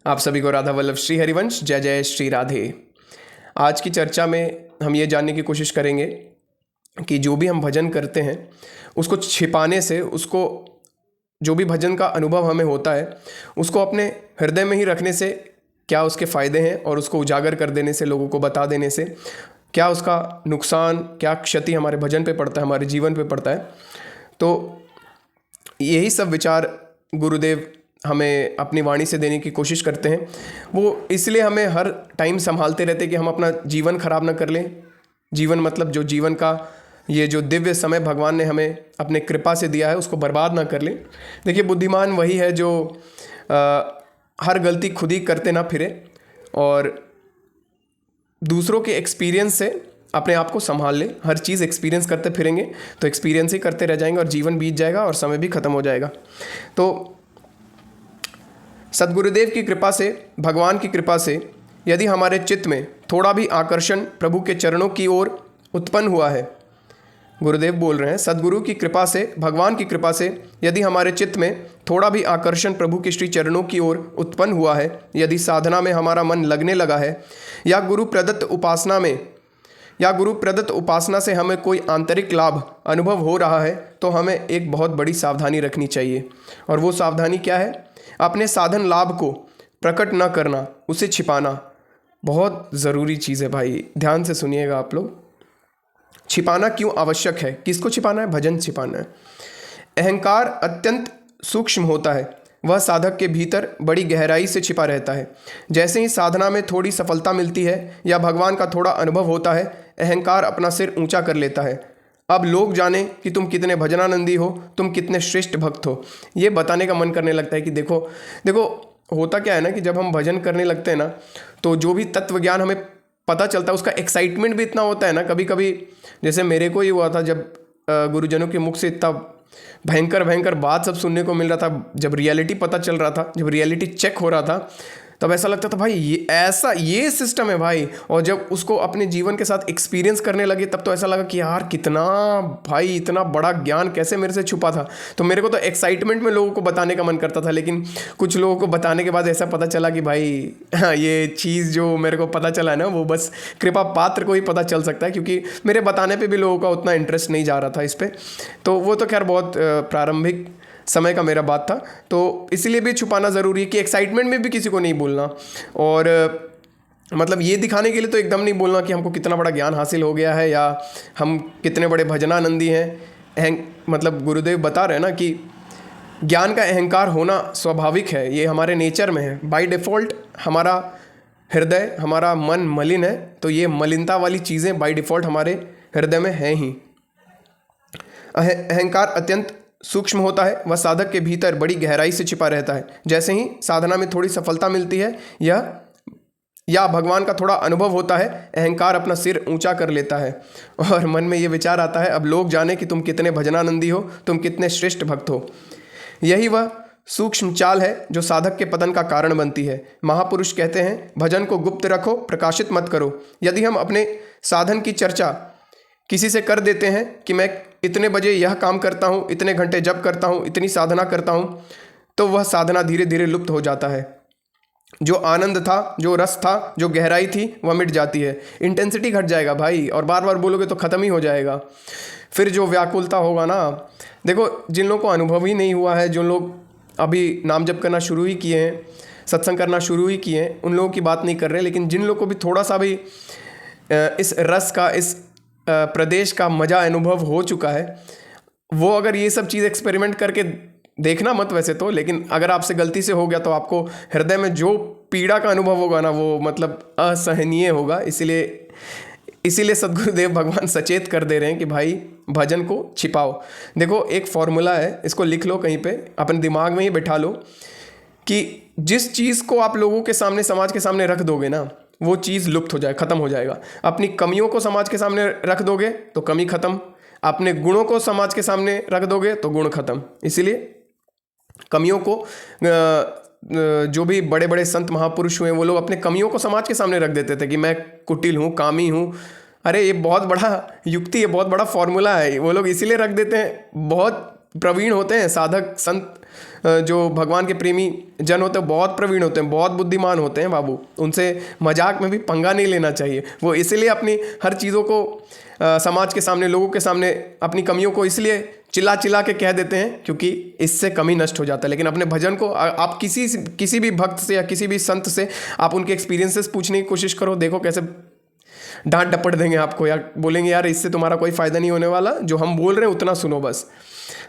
आप सभी को राधा वल्लभ श्री हरिवंश जय जय श्री राधे। आज की चर्चा में हम ये जानने की कोशिश करेंगे कि जो भी हम भजन करते हैं उसको छिपाने से, उसको जो भी भजन का अनुभव हमें होता है उसको अपने हृदय में ही रखने से क्या उसके फ़ायदे हैं, और उसको उजागर कर देने से, लोगों को बता देने से क्या उसका नुकसान, क्या क्षति हमारे भजन पे पड़ता है, हमारे जीवन पे पड़ता है। तो यही सब विचार गुरुदेव हमें अपनी वाणी से देने की कोशिश करते हैं। वो इसलिए हमें हर टाइम संभालते रहते हैं कि हम अपना जीवन खराब ना कर लें। जीवन मतलब जो जीवन का ये जो दिव्य समय भगवान ने हमें अपने कृपा से दिया है उसको बर्बाद ना कर लें। देखिए, बुद्धिमान वही है जो हर गलती खुद ही करते ना फिरे और दूसरों के एक्सपीरियंस से अपने आप को संभाल ले। हर चीज़ एक्सपीरियंस करते फिरेंगे तो एक्सपीरियंस ही करते रह जाएंगे और जीवन बीत जाएगा और समय भी खत्म हो जाएगा। तो सद्गुरुदेव की कृपा से, भगवान की कृपा से यदि हमारे चित्त में थोड़ा भी आकर्षण प्रभु के चरणों की ओर उत्पन्न हुआ है, गुरुदेव बोल रहे हैं, सद्गुरु की कृपा से, भगवान की कृपा से यदि हमारे चित्त में थोड़ा भी आकर्षण प्रभु के श्री चरणों की ओर उत्पन्न हुआ है, यदि साधना में हमारा मन लगने लगा है या गुरु प्रदत्त उपासना से हमें कोई आंतरिक लाभ अनुभव हो रहा है, तो हमें एक बहुत बड़ी सावधानी रखनी चाहिए। और वो सावधानी क्या है? अपने साधन लाभ को प्रकट न करना, उसे छिपाना बहुत ज़रूरी चीज़ है भाई। ध्यान से सुनिएगा आप लोग। छिपाना क्यों आवश्यक है? किसको छिपाना है? भजन छिपाना है। अहंकार अत्यंत सूक्ष्म होता है, वह साधक के भीतर बड़ी गहराई से छिपा रहता है। जैसे ही साधना में थोड़ी सफलता मिलती है या भगवान का थोड़ा अनुभव होता है, अहंकार अपना सिर ऊंचा कर लेता है। अब लोग जाने कि तुम कितने भजनानंदी हो, तुम कितने श्रेष्ठ भक्त हो, ये बताने का मन करने लगता है कि देखो देखो होता क्या है ना कि जब हम भजन करने लगते हैं ना, तो जो भी तत्व ज्ञान हमें पता चलता है उसका एक्साइटमेंट भी इतना होता है ना। कभी कभी जैसे मेरे को ही हुआ था, जब गुरुजनों के मुख से इतना भयंकर बात सब सुनने को मिल रहा था, जब रियलिटी पता चल रहा था, जब रियलिटी चेक हो रहा था, तब ऐसा लगता था भाई ये सिस्टम है भाई। और जब उसको अपने जीवन के साथ एक्सपीरियंस करने लगे तब तो ऐसा लगा कि यार कितना भाई, इतना बड़ा ज्ञान कैसे मेरे से छुपा था। तो मेरे को तो एक्साइटमेंट में लोगों को बताने का मन करता था, लेकिन कुछ लोगों को बताने के बाद ऐसा पता चला कि भाई हाँ, ये चीज़ जो मेरे को पता चला है ना, वो बस कृपा पात्र को ही पता चल सकता है, क्योंकि मेरे बताने पर भी लोगों का उतना इंटरेस्ट नहीं जा रहा था इस पर। तो वो तो खैर बहुत प्रारंभिक समय का मेरा बात था, तो इसलिए भी छुपाना ज़रूरी है कि एक्साइटमेंट में भी किसी को नहीं बोलना। और मतलब ये दिखाने के लिए तो एकदम नहीं बोलना कि हमको कितना बड़ा ज्ञान हासिल हो गया है या हम कितने बड़े भजनानंदी हैं। मतलब गुरुदेव बता रहे हैं ना कि ज्ञान का अहंकार होना स्वाभाविक है, ये हमारे नेचर में है। बाय डिफ़ॉल्ट हमारा हृदय, हमारा मन मलिन है, तो ये मलिनता वाली चीज़ें बाय डिफ़ॉल्ट हमारे हृदय में हैं ही। अहंकार अत्यंत सूक्ष्म होता है, वह साधक के भीतर बड़ी गहराई से छिपा रहता है। जैसे ही साधना में थोड़ी सफलता मिलती है या भगवान का थोड़ा अनुभव होता है, अहंकार अपना सिर ऊंचा कर लेता है और मन में ये विचार आता है, अब लोग जाने कि तुम कितने भजनानंदी हो, तुम कितने श्रेष्ठ भक्त हो। यही वह सूक्ष्म चाल है जो साधक के पतन का कारण बनती है। महापुरुष कहते हैं, भजन को गुप्त रखो, प्रकाशित मत करो। यदि हम अपने साधन की चर्चा किसी से कर देते हैं कि मैं इतने बजे यह काम करता हूँ, इतने घंटे जप करता हूँ, इतनी साधना करता हूँ, तो वह साधना धीरे धीरे लुप्त हो जाता है। जो आनंद था, जो रस था, जो गहराई थी, वह मिट जाती है। इंटेंसिटी घट जाएगा भाई, और बार बार बोलोगे तो ख़त्म ही हो जाएगा। फिर जो व्याकुलता होगा ना, देखो जिन लोगों को अनुभव ही नहीं हुआ है, जो लोग अभी नाम जप करना शुरू ही किए हैं, सत्संग करना शुरू ही किए हैं, उन लोगों की बात नहीं कर रहे, लेकिन जिन लोगों को भी थोड़ा सा भी इस रस का, इस प्रदेश का मज़ा अनुभव हो चुका है, वो अगर ये सब चीज़ एक्सपेरिमेंट करके देखना मत वैसे तो, लेकिन अगर आपसे गलती से हो गया तो आपको हृदय में जो पीड़ा का अनुभव होगा ना, वो मतलब असहनीय होगा। इसीलिए सद्गुरुदेव भगवान सचेत कर दे रहे हैं कि भाई भजन को छिपाओ। देखो एक फॉर्मूला है, इसको लिख लो कहीं पे, अपने दिमाग में ही बैठा लो कि जिस चीज़ को आप लोगों के सामने, समाज के सामने रख दोगे ना, वो चीज़ लुप्त हो जाए, ख़त्म हो जाएगा। अपनी कमियों को समाज के सामने रख दोगे तो कमी ख़त्म, अपने गुणों को समाज के सामने रख दोगे तो गुण ख़त्म। इसीलिए कमियों को, जो भी बड़े बड़े संत महापुरुष हुए, वो लोग अपने कमियों को समाज के सामने रख देते थे कि मैं कुटिल हूँ, कामी हूँ। अरे ये बहुत बड़ा युक्ति है, बहुत बड़ा फॉर्मूला है, वो लोग इसीलिए रख देते हैं। बहुत प्रवीण होते हैं साधक संत, जो भगवान के प्रेमी जन होते हैं बहुत प्रवीण होते हैं, बहुत बुद्धिमान होते हैं बाबू। उनसे मजाक में भी पंगा नहीं लेना चाहिए। वो इसलिए अपनी हर चीज़ों को समाज के सामने, लोगों के सामने अपनी कमियों को इसलिए चिल्ला चिल्ला के कह देते हैं क्योंकि इससे कमी नष्ट हो जाता है। लेकिन अपने भजन को आप किसी भी भक्त से या किसी भी संत से आप उनके एक्सपीरियंसेस पूछने की कोशिश करो, देखो कैसे डांट डपट देंगे आपको, या बोलेंगे यार इससे तुम्हारा कोई फ़ायदा नहीं होने वाला, जो हम बोल रहे हैं उतना सुनो बस।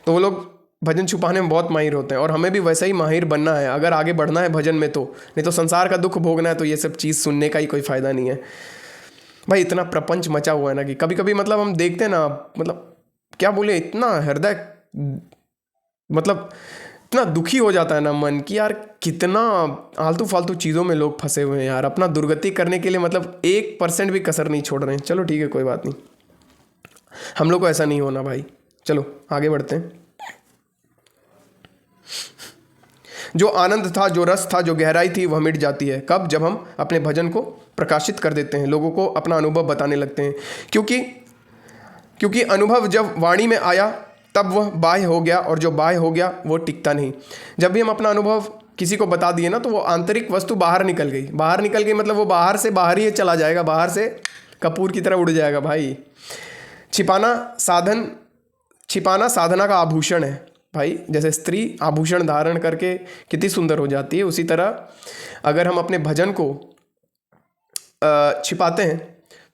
तो वो लोग भजन छुपाने में बहुत माहिर होते हैं, और हमें भी वैसा ही माहिर बनना है अगर आगे बढ़ना है भजन में। तो नहीं तो संसार का दुख भोगना है तो ये सब चीज़ सुनने का ही कोई फ़ायदा नहीं है भाई। इतना प्रपंच मचा हुआ है ना कि कभी कभी मतलब हम देखते हैं ना, मतलब क्या बोले, इतना हृदय मतलब इतना दुखी हो जाता है ना मन कि यार कितना आलतू फालतू चीज़ों में लोग फंसे हुए हैं यार, अपना दुर्गति करने के लिए मतलब 1% भी कसर नहीं छोड़ रहे हैं। चलो ठीक है, कोई बात नहीं, हम लोग को ऐसा नहीं होना भाई। चलो आगे बढ़ते हैं। जो आनंद था, जो रस था, जो गहराई थी, वह मिट जाती है। कब? जब हम अपने भजन को प्रकाशित कर देते हैं, लोगों को अपना अनुभव बताने लगते हैं। क्योंकि अनुभव जब वाणी में आया तब वह बाह्य हो गया, और जो बाह्य हो गया वो टिकता नहीं। जब भी हम अपना अनुभव किसी को बता दिए ना, तो वो आंतरिक वस्तु बाहर निकल गई मतलब वो बाहर से बाहर ही चला जाएगा, बाहर से कपूर की तरह उड़ जाएगा भाई। छिपाना साधना का आभूषण है भाई। जैसे स्त्री आभूषण धारण करके कितनी सुंदर हो जाती है, उसी तरह अगर हम अपने भजन को छिपाते हैं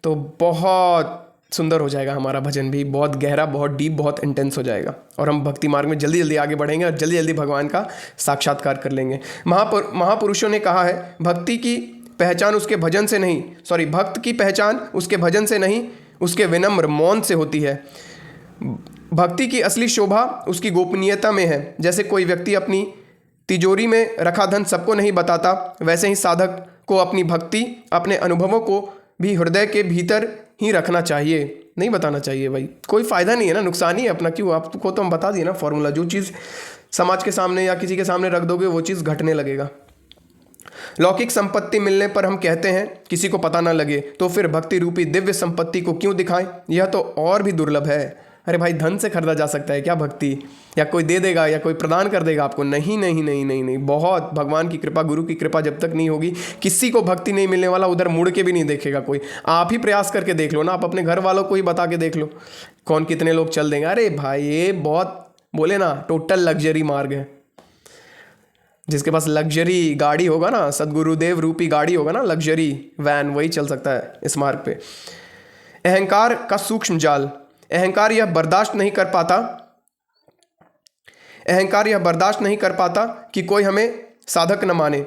तो बहुत सुंदर हो जाएगा हमारा भजन भी, बहुत गहरा, बहुत डीप, बहुत इंटेंस हो जाएगा, और हम भक्ति मार्ग में जल्दी जल्दी आगे बढ़ेंगे और जल्दी जल्दी भगवान का साक्षात्कार कर लेंगे। महापुरुषों ने कहा है, भक्त की पहचान उसके भजन से नहीं, उसके विनम्र मौन से होती है। भक्ति की असली शोभा उसकी गोपनीयता में है। जैसे कोई व्यक्ति अपनी तिजोरी में रखा धन सबको नहीं बताता, वैसे ही साधक को अपनी भक्ति, अपने अनुभवों को भी हृदय के भीतर ही रखना चाहिए, नहीं बताना चाहिए भाई। कोई फ़ायदा नहीं है ना, नुकसान ही है अपना। क्यों? आपको तो हम बता दिए ना फॉर्मूला, जो चीज़ समाज के सामने या किसी के सामने रख दोगे वो चीज़ घटने लगेगा। लौकिक संपत्ति मिलने पर हम कहते हैं किसी को पता ना लगे, तो फिर भक्ति रूपी दिव्य संपत्ति को क्यों दिखाएं? यह तो और भी दुर्लभ है। अरे भाई, धन से खरीदा जा सकता है क्या भक्ति? या कोई दे देगा या कोई प्रदान कर देगा आपको? नहीं नहीं नहीं नहीं नहीं। बहुत भगवान की कृपा, गुरु की कृपा जब तक नहीं होगी, किसी को भक्ति नहीं मिलने वाला, उधर मुड़ के भी नहीं देखेगा कोई। आप ही प्रयास करके देख लो ना, आप अपने घर वालों को ही बता के देख लो, कौन कितने लोग चल देंगे। अरे भाई, ये बहुत बोले ना टोटल लग्जरी मार्ग है। जिसके पास लग्जरी गाड़ी होगा ना, सदगुरुदेव रूपी गाड़ी होगा ना, लग्जरी वैन, वही चल सकता है इस मार्ग पे। अहंकार का सूक्ष्म जाल। अहंकार यह बर्दाश्त नहीं कर पाता कि कोई हमें साधक न माने।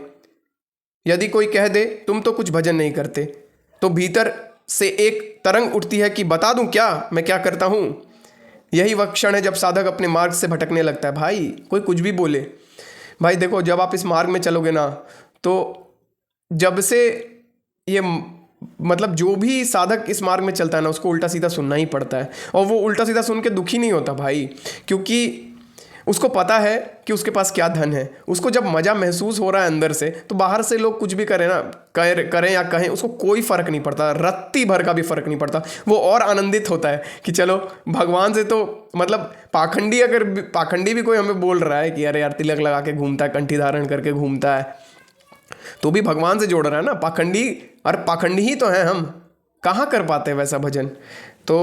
यदि कोई कह दे तुम तो कुछ भजन नहीं करते, तो भीतर से एक तरंग उठती है कि बता दूं क्या मैं क्या करता हूं। यही वह क्षण है जब साधक अपने मार्ग से भटकने लगता है। भाई कोई कुछ भी बोले, भाई देखो, जब आप इस मार्ग में चलोगे ना, तो जब से ये मतलब जो भी साधक इस मार्ग में चलता है ना, उसको उल्टा सीधा सुनना ही पड़ता है। और वो उल्टा सीधा सुन के दुखी नहीं होता भाई, क्योंकि उसको पता है कि उसके पास क्या धन है। उसको जब मज़ा महसूस हो रहा है अंदर से, तो बाहर से लोग कुछ भी करें ना, करें या कहें, उसको कोई फ़र्क नहीं पड़ता, रत्ती भर का भी फ़र्क नहीं पड़ता। वो और आनंदित होता है कि चलो भगवान से तो मतलब पाखंडी भी कोई हमें बोल रहा है कि अरे यार तिलक लगा के घूमता है, कंठी धारण करके घूमता है, तो भी भगवान से जोड़ रहा है ना। पाखंडी ही तो हैं हम, कहाँ कर पाते हैं वैसा भजन। तो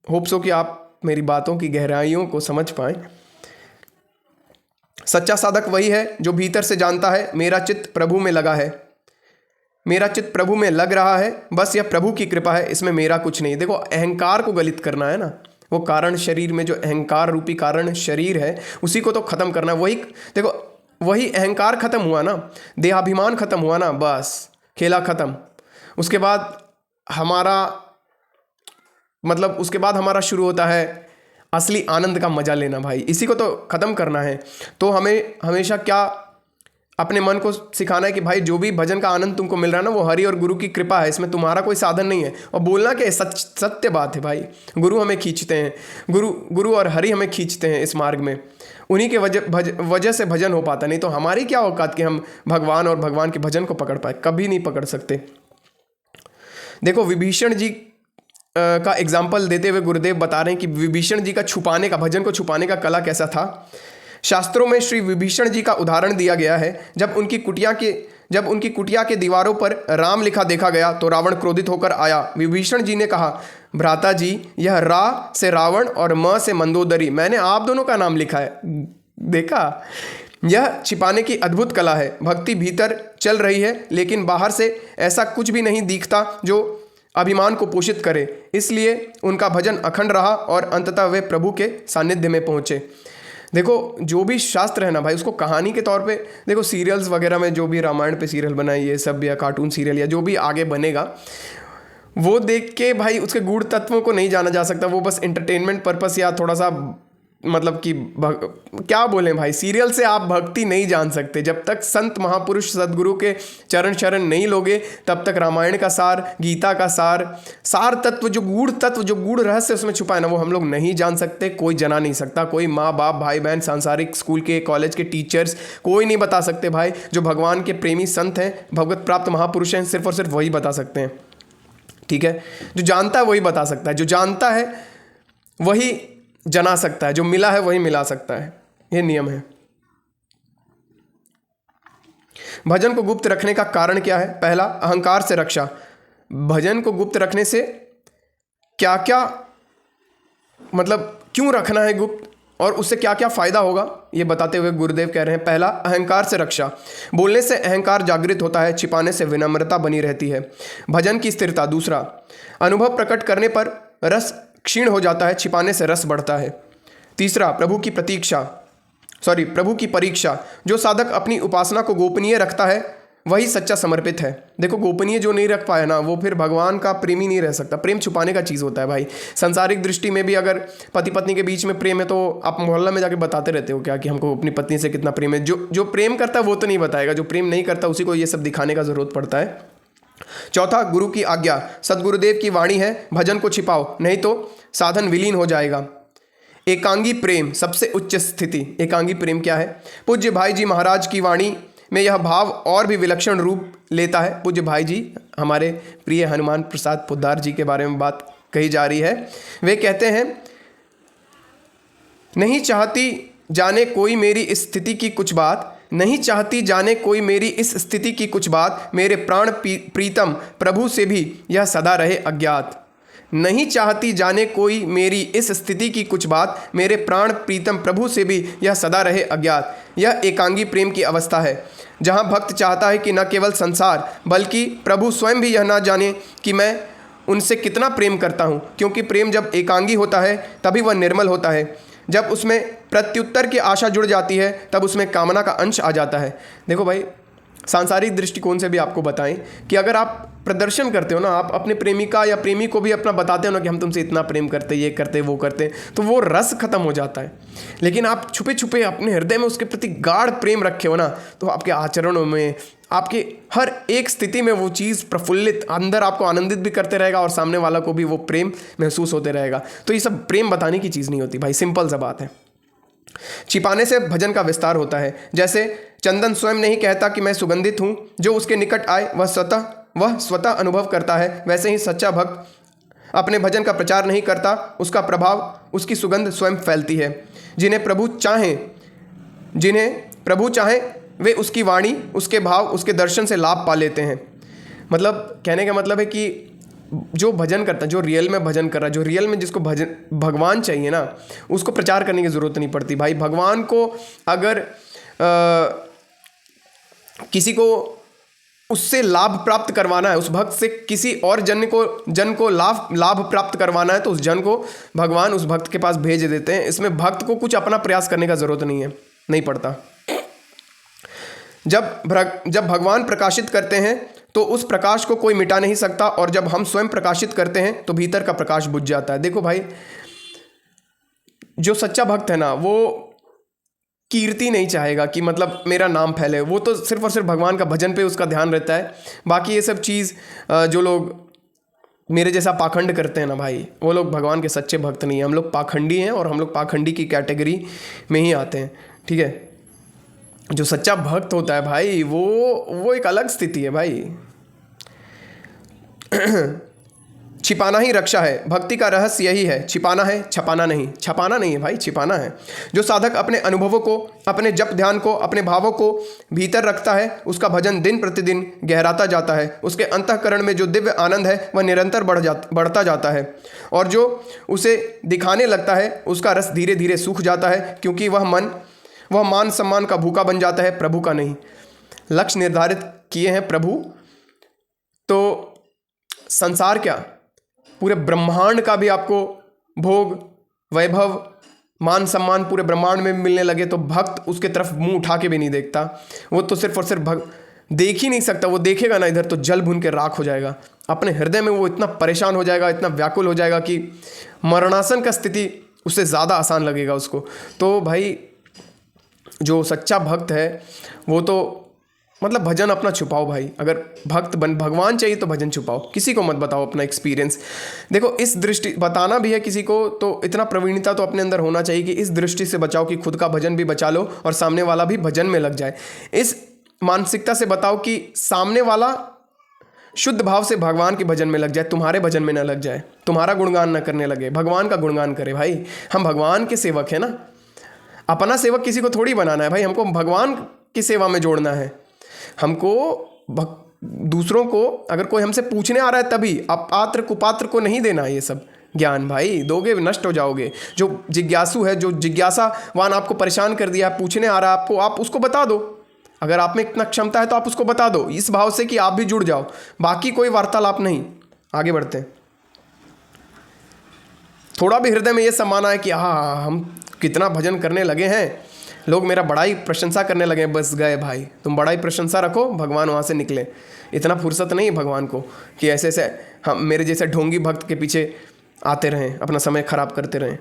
होप सो कि आप मेरी बातों की गहराइयों को समझ पाएं। सच्चा साधक वही है जो भीतर से जानता है मेरा चित्त प्रभु में लगा है, मेरा चित्त प्रभु में लग रहा है, बस यह प्रभु की कृपा है, इसमें मेरा कुछ नहीं। देखो, अहंकार को गलित करना है ना, वो कारण शरीर में जो अहंकार रूपी कारण शरीर है, उसी को तो खत्म करना। वही अहंकार खत्म हुआ ना, देहाभिमान खत्म हुआ ना, बस खेला खत्म। उसके बाद हमारा शुरू होता है असली आनंद का मजा लेना भाई। इसी को तो खत्म करना है। तो हमें हमेशा क्या अपने मन को सिखाना है कि भाई जो भी भजन का आनंद तुमको मिल रहा है ना, वो हरि और गुरु की कृपा है, इसमें तुम्हारा कोई साधन नहीं है। और बोलना क्या, सत्य बात है भाई। गुरु हमें खींचते हैं, गुरु और हरि हमें खींचते हैं इस मार्ग में। उन्हीं के वजह से भजन हो पाता। नहीं तो हमारी क्या औकात कि हम भगवान और भगवान के भजन को पकड़ पाए, कभी नहीं पकड़ सकते। देखो, विभीषण जी का एग्जाम्पल देते हुए गुरुदेव बता रहे हैं कि विभीषण जी का छुपाने का, भजन को छुपाने का कला कैसा था। शास्त्रों में श्री विभीषण जी का उदाहरण दिया गया है। जब उनकी कुटिया के दीवारों पर राम लिखा देखा गया तो रावण क्रोधित होकर आया। विभीषण जी ने कहा, भ्राता जी, यह रा से रावण और म से मंदोदरी, मैंने आप दोनों का नाम लिखा है। देखा, यह छिपाने की अद्भुत कला है। भक्ति भीतर चल रही है लेकिन बाहर से ऐसा कुछ भी नहीं दिखता जो अभिमान को पोषित करे। इसलिए उनका भजन अखंड रहा और अंततः वे प्रभु के सानिध्य में पहुँचे। देखो, जो भी शास्त्र है ना भाई, उसको कहानी के तौर पे देखो, सीरियल्स वगैरह में जो भी रामायण पे सीरियल बनाई ये सब, या कार्टून सीरियल या जो भी आगे बनेगा, वो देख के भाई उसके गूढ़ तत्वों को नहीं जाना जा सकता। वो बस एंटरटेनमेंट पर्पस या थोड़ा सा मतलब कि क्या बोलें भाई, सीरियल से आप भक्ति नहीं जान सकते। जब तक संत महापुरुष सदगुरु के चरण शरण नहीं लोगे तब तक रामायण का सार, गीता का सार तत्व, जो गूढ़ रहस्य उसमें छुपा है ना, वो हम लोग नहीं जान सकते। कोई जना नहीं सकता, कोई माँ बाप, भाई बहन, सांसारिक स्कूल के, कॉलेज के टीचर्स, कोई नहीं बता सकते भाई। जो भगवान के प्रेमी संत हैं, भगवत प्राप्त महापुरुष हैं, सिर्फ और सिर्फ वही बता सकते हैं। ठीक है, जो जानता है वही बता सकता है, जो जानता है वही जना सकता है, जो मिला है वही मिला सकता है। ये नियम है। भजन को गुप्त रखने का कारण क्या है? पहला, अहंकार से रक्षा। भजन को गुप्त रखने से क्या क्या मतलब क्यों रखना है गुप्त और उससे क्या क्या फायदा होगा, ये बताते हुए गुरुदेव कह रहे हैं, पहला, अहंकार से रक्षा। बोलने से अहंकार जागृत होता है, छिपाने से विनम्रता बनी रहती है। भजन की स्थिरता। दूसरा, अनुभव प्रकट करने पर रस क्षीण हो जाता है, छिपाने से रस बढ़ता है। तीसरा, प्रभु की परीक्षा। जो साधक अपनी उपासना को गोपनीय रखता है वही सच्चा समर्पित है। देखो, गोपनीय जो नहीं रख पाया ना, वो फिर भगवान का प्रेमी नहीं रह सकता। प्रेम छुपाने का चीज़ होता है भाई। संसारिक दृष्टि में भी अगर पति पत्नी के बीच में प्रेम है तो आप मोहल्ला में जाके बताते रहते हो क्या कि हमको अपनी पत्नी से कितना प्रेम है। जो प्रेम करता है वो तो नहीं बताएगा, जो प्रेम नहीं करता उसी को ये सब दिखाने का जरूरत पड़ता है। चौथा, गुरु की आज्ञा। सदगुरुदेव की वाणी है, भजन को छिपाओ नहीं तो साधन विलीन हो जाएगा। एकांगी प्रेम, सबसे उच्च स्थिति। एकांगी प्रेम क्या है? पूज्य भाई जी महाराज की वाणी में यह भाव और भी विलक्षण रूप लेता है। पूज्य भाई जी, हमारे प्रिय हनुमान प्रसाद पोद्दार जी के बारे में बात कही जा रही है। वे कहते हैं, नहीं चाहती जाने कोई मेरी इस स्थिति की कुछ बात, नहीं चाहती जाने कोई मेरी इस स्थिति की कुछ बात, मेरे प्राण प्रीतम प्रभु से भी यह सदा रहे अज्ञात। नहीं चाहती जाने कोई मेरी इस स्थिति की कुछ बात, मेरे प्राण प्रीतम प्रभु से भी यह सदा रहे अज्ञात। यह एकांगी प्रेम की अवस्था है जहाँ भक्त चाहता है कि न केवल संसार बल्कि प्रभु स्वयं भी यह ना जाने कि मैं उनसे कितना प्रेम करता हूँ, क्योंकि प्रेम जब एकांगी होता है तभी वह निर्मल होता है। जब उसमें प्रत्युत्तर की आशा जुड़ जाती है तब उसमें कामना का अंश आ जाता है। देखो भाई, सांसारिक दृष्टिकोण से भी आपको बताएं कि अगर आप प्रदर्शन करते हो ना, आप अपने प्रेमिका या प्रेमी को भी अपना बताते हो ना कि हम तुमसे इतना प्रेम करते, ये करते, वो करते, तो वो रस खत्म हो जाता है। लेकिन आप छुपे छुपे अपने हृदय में उसके प्रति गाढ़ प्रेम रखे हो ना, तो आपके आचरणों में, आपके हर एक स्थिति में वो चीज़ प्रफुल्लित, अंदर आपको आनंदित भी करते रहेगा और सामने वाला को भी वो प्रेम महसूस होते रहेगा। तो ये सब प्रेम बताने की चीज़ नहीं होती भाई, सिंपल सा बात है। छिपाने से भजन का विस्तार होता है। जैसे चंदन स्वयं नहीं कहता कि मैं सुगंधित हूँ, जो उसके निकट आए वह स्वतः अनुभव करता है। वैसे ही सच्चा भक्त अपने भजन का प्रचार नहीं करता, उसका प्रभाव, उसकी सुगंध स्वयं फैलती है। जिन्हें प्रभु चाहे वे उसकी वाणी, उसके भाव, उसके दर्शन से लाभ पा लेते हैं। मतलब कहने का मतलब है कि जो भजन करता है, जो रियल में भजन कर रहा है, जो रियल में जिसको भगवान चाहिए ना, उसको प्रचार करने की ज़रूरत नहीं पड़ती भाई। भगवान को अगर किसी को उससे लाभ प्राप्त करवाना है, उस भक्त से किसी और जन को लाभ प्राप्त करवाना है, तो उस जन को भगवान उस भक्त के पास भेज देते हैं। इसमें भक्त को कुछ अपना प्रयास करने का ज़रूरत नहीं पड़ता। जब भगवान प्रकाशित करते हैं तो उस प्रकाश को कोई मिटा नहीं सकता, और जब हम स्वयं प्रकाशित करते हैं तो भीतर का प्रकाश बुझ जाता है। देखो भाई, जो सच्चा भक्त है ना, वो कीर्ति नहीं चाहेगा कि मतलब मेरा नाम फैले। वो तो सिर्फ और सिर्फ भगवान का भजन पे उसका ध्यान रहता है। बाकी ये सब चीज़ जो लोग मेरे जैसा पाखंड करते हैं ना भाई, वो लोग भगवान के सच्चे भक्त नहीं हैं। हम लोग पाखंडी हैं और हम लोग पाखंडी की कैटेगरी में ही आते हैं। ठीक है, जो सच्चा भक्त होता है भाई, वो एक अलग स्थिति है भाई। छिपाना ही रक्षा है। भक्ति का रहस्य यही है, छिपाना है, छपाना नहीं। छपाना नहीं है भाई, छिपाना है। जो साधक अपने अनुभवों को, अपने जप ध्यान को, अपने भावों को भीतर रखता है, उसका भजन दिन प्रतिदिन गहराता जाता है। उसके अंतःकरण में जो दिव्य आनंद है वह निरंतर बढ़ता जाता है, और जो उसे दिखाने लगता है उसका रस धीरे धीरे सूख जाता है, क्योंकि वह मान सम्मान का भूखा बन जाता है, प्रभु का नहीं। लक्ष्य निर्धारित किए हैं प्रभु, तो संसार क्या, पूरे ब्रह्मांड का भी आपको भोग, वैभव, मान सम्मान पूरे ब्रह्मांड में मिलने लगे तो भक्त उसके तरफ मुंह उठा के भी नहीं देखता। वो तो सिर्फ और सिर्फ देख ही नहीं सकता। वो देखेगा ना इधर तो जल भुन के राख हो जाएगा। अपने हृदय में वो इतना परेशान हो जाएगा, इतना व्याकुल हो जाएगा कि मरणासन का स्थिति उससे ज़्यादा आसान लगेगा उसको। तो भाई जो सच्चा भक्त है वो तो मतलब भजन अपना छुपाओ भाई। अगर भगवान चाहिए तो भजन छुपाओ, किसी को मत बताओ अपना एक्सपीरियंस। देखो इस दृष्टि बताना भी है किसी को तो इतना प्रवीणता तो अपने अंदर होना चाहिए कि इस दृष्टि से बचाओ कि खुद का भजन भी बचा लो और सामने वाला भी भजन में लग जाए। इस मानसिकता से बताओ कि सामने वाला शुद्ध भाव से भगवान के भजन में लग जाए, तुम्हारे भजन में न लग जाए, तुम्हारा गुणगान न करने लगे, भगवान का गुणगान करे। भाई हम भगवान के सेवक हैं ना, अपना सेवक किसी को थोड़ी बनाना है भाई, हमको भगवान की सेवा में जोड़ना है। हमको दूसरों को अगर कोई हमसे पूछने आ रहा है तभी, अपात्र कुपात्र को नहीं देना ये सब ज्ञान। भाई दोगे नष्ट हो जाओगे। जो जिज्ञासु है, जो जिज्ञासावान आपको परेशान कर दिया, पूछने आ रहा है आपको, आप उसको बता दो। अगर आप में इतना क्षमता है तो आप उसको बता दो, इस भाव से कि आप भी जुड़ जाओ। बाकी कोई वार्तालाप नहीं। आगे बढ़ते हैं। थोड़ा भी हृदय में ये समाना है कि हाँ हम कितना भजन करने लगे हैं, लोग मेरा बड़ाई प्रशंसा करने लगे, बस गए भाई। तुम बड़ाई प्रशंसा रखो, भगवान वहाँ से निकले। इतना फुर्सत नहीं है भगवान को कि ऐसे ऐसे हम मेरे जैसे ढोंगी भक्त के पीछे आते रहें, अपना समय खराब करते रहें।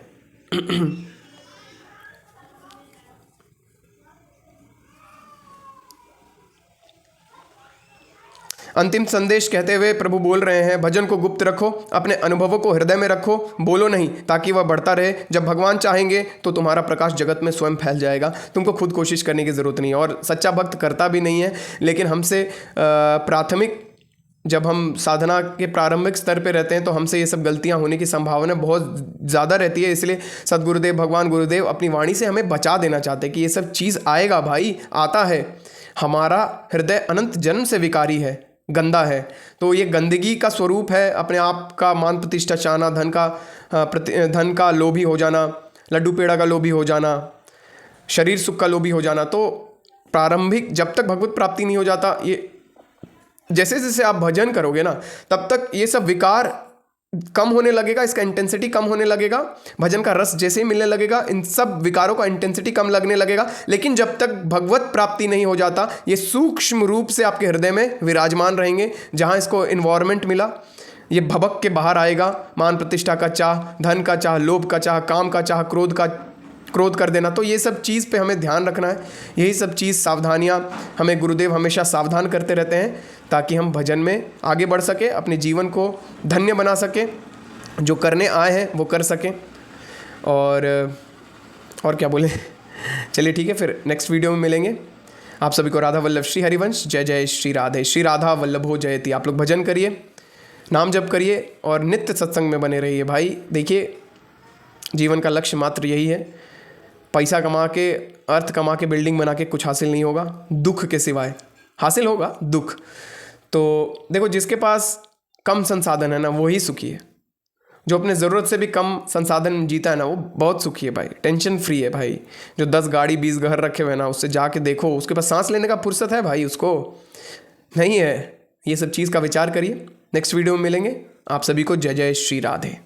अंतिम संदेश कहते हुए प्रभु बोल रहे हैं, भजन को गुप्त रखो, अपने अनुभवों को हृदय में रखो, बोलो नहीं, ताकि वह बढ़ता रहे। जब भगवान चाहेंगे तो तुम्हारा प्रकाश जगत में स्वयं फैल जाएगा। तुमको खुद कोशिश करने की ज़रूरत नहीं है, और सच्चा भक्त करता भी नहीं है। लेकिन हमसे प्राथमिक, जब हम साधना के प्रारंभिक स्तर पे रहते हैं तो हमसे ये सब गलतियां होने की संभावना बहुत ज़्यादा रहती है। इसलिए सद्गुरुदेव, भगवान गुरुदेव अपनी वाणी से हमें बचा देना चाहते हैं कि ये सब चीज़ आएगा भाई, आता है। हमारा हृदय अनंत जन्म से विकारी है, गंदा है। तो ये गंदगी का स्वरूप है अपने आप का मान प्रतिष्ठा चाहना, धन का लोभी हो जाना, लड्डू पेड़ा का लोभी हो जाना, शरीर सुख का लोभी हो जाना। तो प्रारंभिक जब तक भगवत प्राप्ति नहीं हो जाता, ये जैसे जैसे आप भजन करोगे ना तब तक ये सब विकार कम होने लगेगा, इसका इंटेंसिटी कम होने लगेगा। भजन का रस जैसे ही मिलने लगेगा इन सब विकारों का इंटेंसिटी कम लगने लगेगा। लेकिन जब तक भगवत प्राप्ति नहीं हो जाता ये सूक्ष्म रूप से आपके हृदय में विराजमान रहेंगे। जहाँ इसको इन्वायरमेंट मिला ये भबक के बाहर आएगा। मान प्रतिष्ठा का चाह, धन का चाह, लोभ का चाह, काम का चाह, क्रोध कर देना। तो ये सब चीज़ पे हमें ध्यान रखना है। यही सब चीज़ सावधानियाँ हमें गुरुदेव हमेशा सावधान करते रहते हैं ताकि हम भजन में आगे बढ़ सके, अपने जीवन को धन्य बना सके, जो करने आए हैं वो कर सकें। और क्या बोले। चलिए ठीक है, फिर नेक्स्ट वीडियो में मिलेंगे। आप सभी को राधा वल्लभ श्री हरिवंश। जय जय श्री राधे। श्री राधा वल्लभो जयति। आप लोग भजन करिए, नाम जप करिए और नित्य सत्संग में बने रहिए। भाई देखिए जीवन का लक्ष्य मात्र यही है, पैसा कमा के, अर्थ कमा के, बिल्डिंग बना के कुछ हासिल नहीं होगा दुख के सिवाय। हासिल होगा दुख। तो देखो जिसके पास कम संसाधन है ना वही सुखी है। जो अपने ज़रूरत से भी कम संसाधन जीता है ना वो बहुत सुखी है भाई, टेंशन फ्री है भाई। जो 10 गाड़ी 20 घर रखे हुए ना उससे जाके देखो, उसके पास सांस लेने का फुर्सत है भाई, उसको नहीं है। ये सब चीज़ का विचार करिए। नेक्स्ट वीडियो में मिलेंगे। आप सभी को जय जय श्री राधे।